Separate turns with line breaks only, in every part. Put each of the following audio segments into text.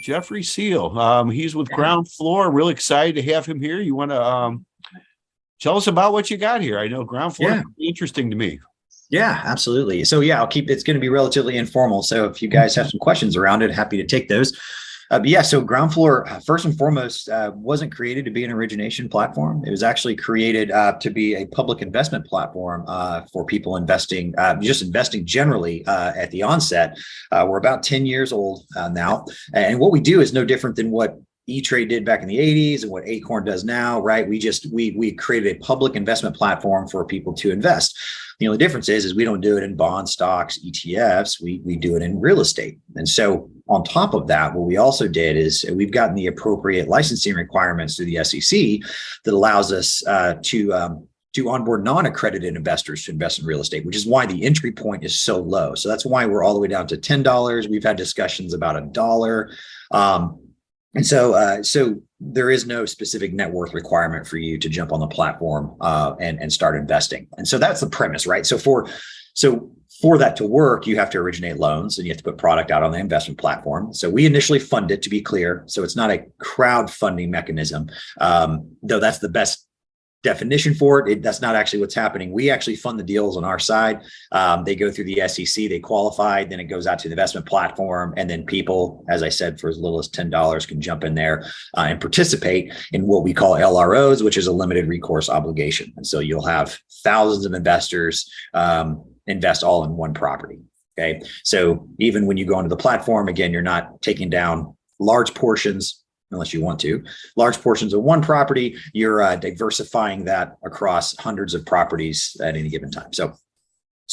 Jeffrey Seal. He's with Ground Floor. Really excited to have him here. You want to tell us about what you got here? I know Ground Floor is pretty interesting to me.
Yeah, absolutely. So it's going to be relatively informal. So if you guys have some questions around it, happy to take those. So Ground Floor, first and foremost, wasn't created to be an origination platform. It was actually created to be a public investment platform for people investing, just investing generally at the onset. We're about 10 years old now. And what we do is no different than what E-Trade did back in the 80s and what Acorn does now, right? We created a public investment platform for people to invest. The only difference is we don't do it in bonds, stocks, ETFs. We do it in real estate. And so on top of that, what we also did is we've gotten the appropriate licensing requirements through the SEC that allows us to onboard non-accredited investors to invest in real estate, which is why the entry point is so low. So that's why we're all the way down to $10. We've had discussions about $1. And so there is no specific net worth requirement for you to jump on the platform and start investing. And so that's the premise, right? So for that to work, you have to originate loans and you have to put product out on the investment platform. So we initially fund it, to be clear. So it's not a crowdfunding mechanism, though that's the best definition for it. That's not actually what's happening. We actually fund the deals on our side. They go through the SEC, they qualify, then it goes out to the investment platform. And then people, as I said, for as little as $10 can jump in there and participate in what we call LROs, which is a limited recourse obligation. And so you'll have thousands of investors invest all in one property. Okay. So even when you go onto the platform, again, you're not taking down large portions, unless you want to, large portions of one property. You're diversifying that across hundreds of properties at any given time. So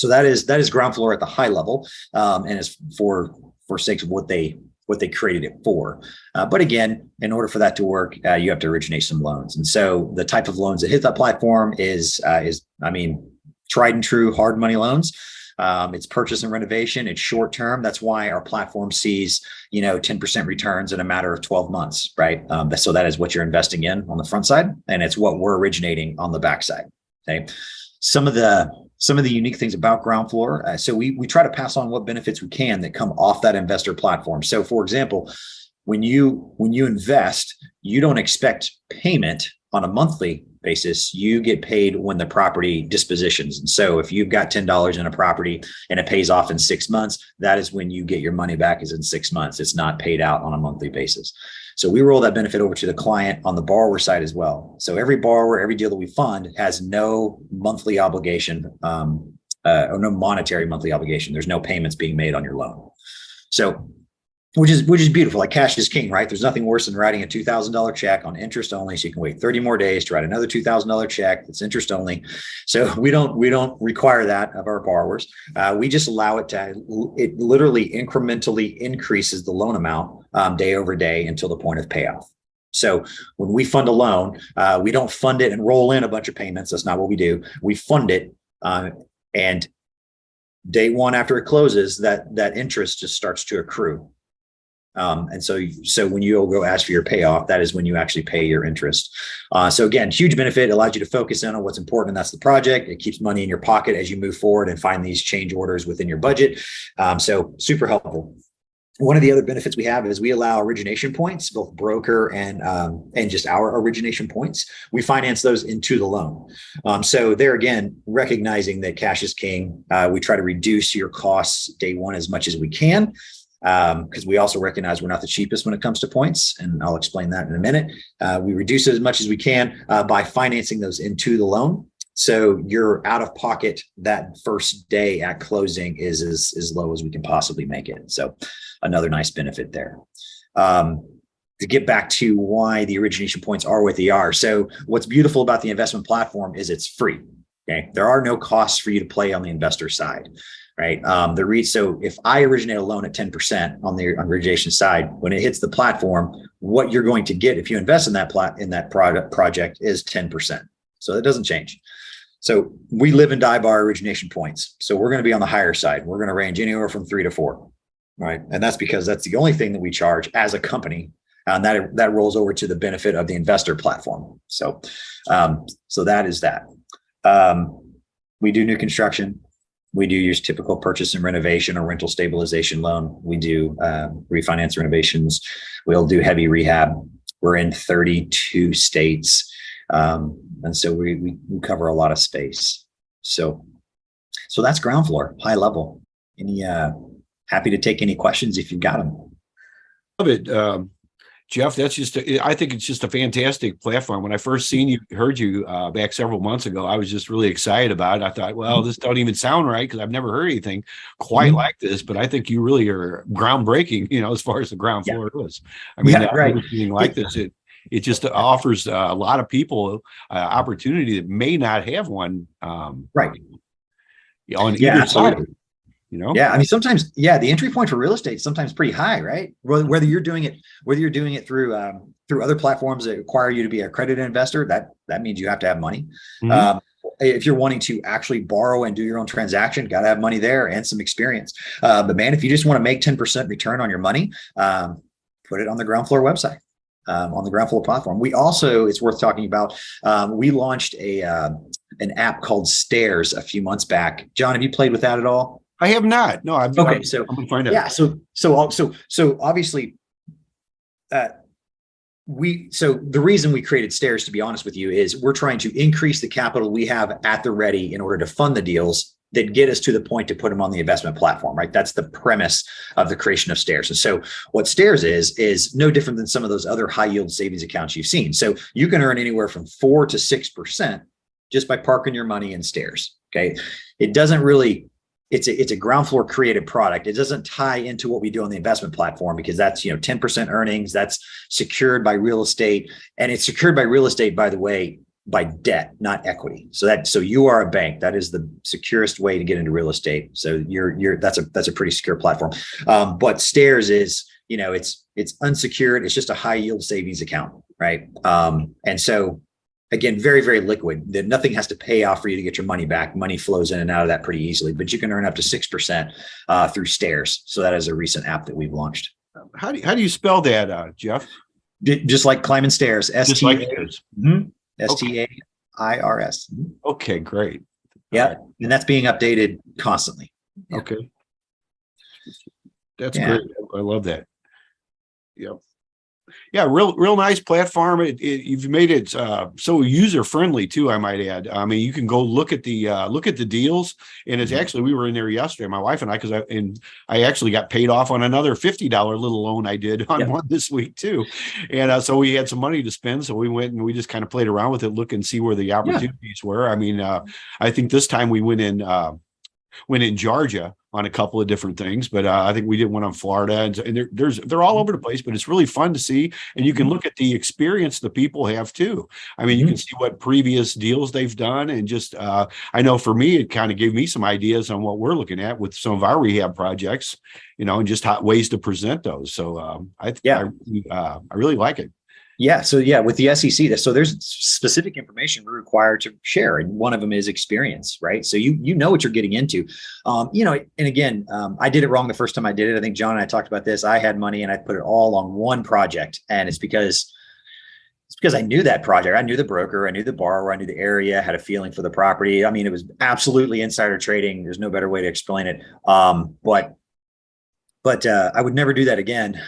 that is Ground Floor at the high level, and is for sake of what they created it for. But again, in order for that to work, you have to originate some loans. And so the type of loans that hit that platform is tried and true hard money loans. It's purchase and renovation. It's short term. That's why our platform sees 10% returns in a matter of 12 months, right? So that is what you're investing in on the front side, and it's what we're originating on the back side. Okay. Some of the unique things about Ground Floor. So we try to pass on what benefits we can that come off that investor platform. So for example, when you invest, you don't expect payment on a monthly basis. You get paid when the property dispositions. And so if you've got $10 in a property and it pays off in 6 months, that is when you get your money back, is in 6 months. It's not paid out on a monthly basis. So we roll that benefit over to the client on the borrower side as well. So every borrower, every deal that we fund has no monthly obligation or no monetary monthly obligation. There's no payments being made on your loan. So which is beautiful. Like cash is king, right? There's nothing worse than writing a $2,000 check on interest only. So you can wait 30 more days to write another $2,000 check that's interest only. So we don't require that of our borrowers. We just allow it literally incrementally increases the loan amount day over day until the point of payoff. So when we fund a loan, we don't fund it and roll in a bunch of payments. That's not what we do. We fund it and day one after it closes, that interest just starts to accrue. And so when you go ask for your payoff, that is when you actually pay your interest. So again, huge benefit. It allows you to focus in on what's important, and that's the project. It keeps money in your pocket as you move forward and find these change orders within your budget. So super helpful. One of the other benefits we have is we allow origination points, both broker and just our origination points. We finance those into the loan. So there again, recognizing that cash is king, we try to reduce your costs day one as much as we can. Because we also recognize we're not the cheapest when it comes to points, and I'll explain that in a minute. We reduce it as much as we can by financing those into the loan. So your out of pocket that first day at closing is as low as we can possibly make it. So another nice benefit there. To get back to why the origination points are what they are. So what's beautiful about the investment platform is it's free. Okay, there are no costs for you to play on the investor side. Right. So if I originate a loan at 10% on the origination side, when it hits the platform, what you're going to get if you invest in that project is 10%. So that doesn't change. So we live and die by our origination points. So we're going to be on the higher side. We're going to range anywhere from 3 to 4. Right. And that's because that's the only thing that we charge as a company. And that rolls over to the benefit of the investor platform. So that is that. We do new construction. We do use typical purchase and renovation or rental stabilization loan. We do refinance renovations. We'll do heavy rehab. We're in 32 states. And so we cover a lot of space. So that's ground floor, high level. Any happy to take any questions if you've got them.
Love it. Jeff, I think it's just a fantastic platform. When I first heard you back several months ago, I was just really excited about it. I thought, well, this don't even sound right because I've never heard anything quite like this, but I think you really are groundbreaking, as far as the ground floor goes. I mean,
right.
Anything like this, it just offers a lot of people opportunity that may not have one.
Right.
On either side.
Yeah, I mean, sometimes, the entry point for real estate is sometimes pretty high, right? Whether you're doing it through other platforms that require you to be an accredited investor, that means you have to have money. Mm-hmm. If you're wanting to actually borrow and do your own transaction, got to have money there and some experience. But man, if you just want to make 10% return on your money, put it on the Ground Floor website, on the Ground Floor platform. We also, it's worth talking about, we launched an app called Stairs a few months back. John, have you played with that at all?
I have not. No, I'm
okay. So
I'm gonna find out.
Yeah. So obviously, the reason we created Stairs, to be honest with you, is we're trying to increase the capital we have at the ready in order to fund the deals that get us to the point to put them on the investment platform, right? That's the premise of the creation of Stairs. And so what Stairs is no different than some of those other high yield savings accounts you've seen. So you can earn anywhere from 4 to 6% just by parking your money in Stairs. Okay. It doesn't really, it's a ground floor created product. It doesn't tie into what we do on the investment platform because that's, 10% earnings. That's secured by real estate, and it's secured by real estate, by the way, by debt, not equity. So you are a bank. That is the securest way to get into real estate. So that's a pretty secure platform. But Stairs is, it's unsecured. It's just a high yield savings account. Right. And so again, very, very liquid. That nothing has to pay off for you to get your money back. Money flows in and out of that pretty easily, but you can earn up to 6% through Stairs. So that is a recent app that we've launched.
How do you spell that, Jeff?
Just like climbing stairs. STLREIA.
Okay, great.
Yeah, right. And that's being updated constantly.
Yeah. Okay, that's great. I love that. Yep. Yeah, real nice platform. You've made it so user friendly too, I might add. I mean, you can go look at the deals, and it's actually, we were in there yesterday, my wife and I, because I actually got paid off on another $50 little loan I did on one this week too, and so we had some money to spend, so we went and we just kind of played around with it, look and see where the opportunities were. I mean, I think this time we went in Georgia on a couple of different things, but I think we did one on Florida, and they're all over the place, but it's really fun to see. And you can look at the experience the people have too. I mean, you can see what previous deals they've done. And just, I know for me, it kind of gave me some ideas on what we're looking at with some of our rehab projects, and just ways to present those. So I really like it.
Yeah. So with the SEC, so there's specific information we're required to share, and one of them is experience, right? So you know what you're getting into, and again, I did it wrong the first time I did it. I think John and I talked about this. I had money and I put it all on one project, and it's because I knew that project. I knew the broker, I knew the borrower, I knew the area, had a feeling for the property. I mean, it was absolutely insider trading. There's no better way to explain it. But I would never do that again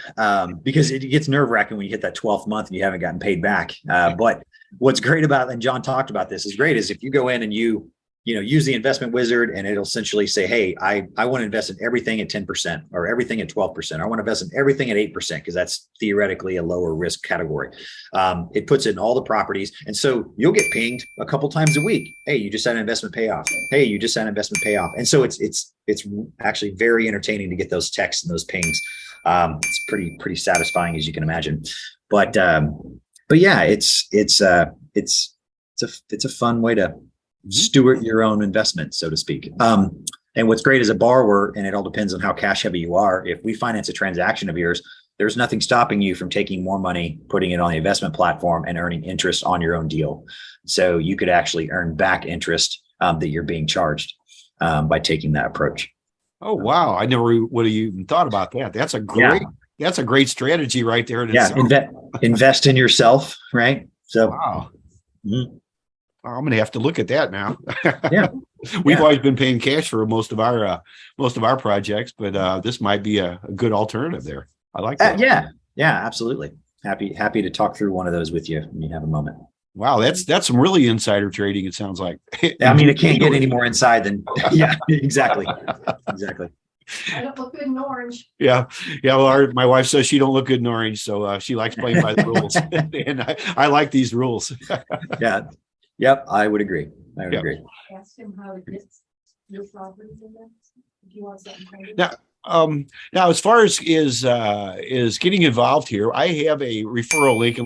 because it gets nerve wracking when you hit that 12th month and you haven't gotten paid back. But what's great about, and John talked about this, is great is if you go in and you use the investment wizard, and it'll essentially say, hey, I want to invest in everything at 10% or everything at 12%. I want to invest in everything at 8% because that's theoretically a lower risk category. It puts in all the properties. And so you'll get pinged a couple times a week. Hey, you just had an investment payoff. Hey, you just had an investment payoff. And so it's actually very entertaining to get those texts and those pings. It's pretty satisfying, as you can imagine. But yeah, it's a fun way to steward your own investment, so to speak. And what's great as a borrower, and it all depends on how cash heavy you are, if we finance a transaction of yours, there's nothing stopping you from taking more money, putting it on the investment platform, and earning interest on your own deal. So you could actually earn back interest that you're being charged by taking that approach.
Oh, wow. I never would have even thought about that. That's a great strategy right there.
Invest in yourself, right? So
wow. I'm going to have to look at that now. We've
Yeah.
always been paying cash for most of our projects, but this might be a good alternative there. I like that.
Yeah, yeah, absolutely. Happy to talk through one of those with you when you have a moment.
Wow, that's some really insider trading. It sounds like.
I mean, it can't get any more inside than yeah, exactly, exactly.
I don't look good in orange.
Yeah. Well, my wife says she don't look good in orange, so she likes playing by the rules, and I like these rules.
Yeah, yep, I would agree. I would
Yep.
agree.
Ask him how it gets your properties in there. If you want something. traded.
Now, now as far as is getting involved here, I have a referral link.